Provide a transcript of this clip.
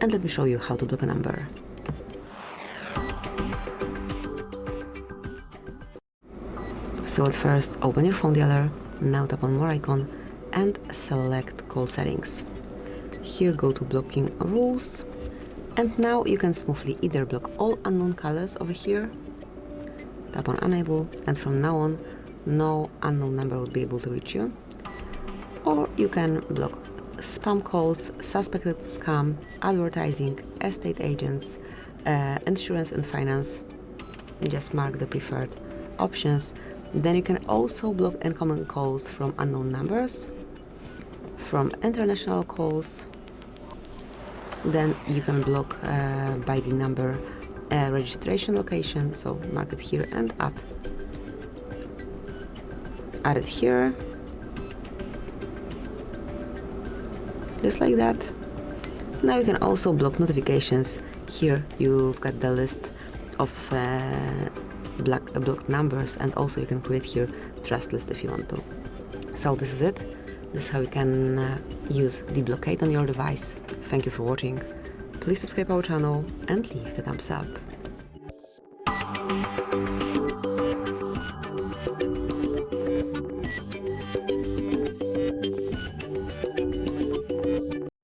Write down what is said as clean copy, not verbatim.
and let me show you how to block a number. So at first, open your phone dialer, now tap on More icon and select Call Settings. Here go to Blocking Rules, and now you can smoothly either block all unknown callers over here, tap on Enable, and from now on, no unknown number would be able to reach you. Or you can block spam calls, suspected scam, advertising, estate agents, insurance and finance. Just mark the preferred options. Then you can also block incoming calls from unknown numbers, from international calls. Then you can block by the number registration location, so mark it here and add it here, just like that. Now you can also block notifications. Here you've got the list of blocked numbers, and also you can create here trust list if you want to. So this is it. This is how you can use the blockade on your device. Thank you for watching. Please subscribe our channel and leave the thumbs up.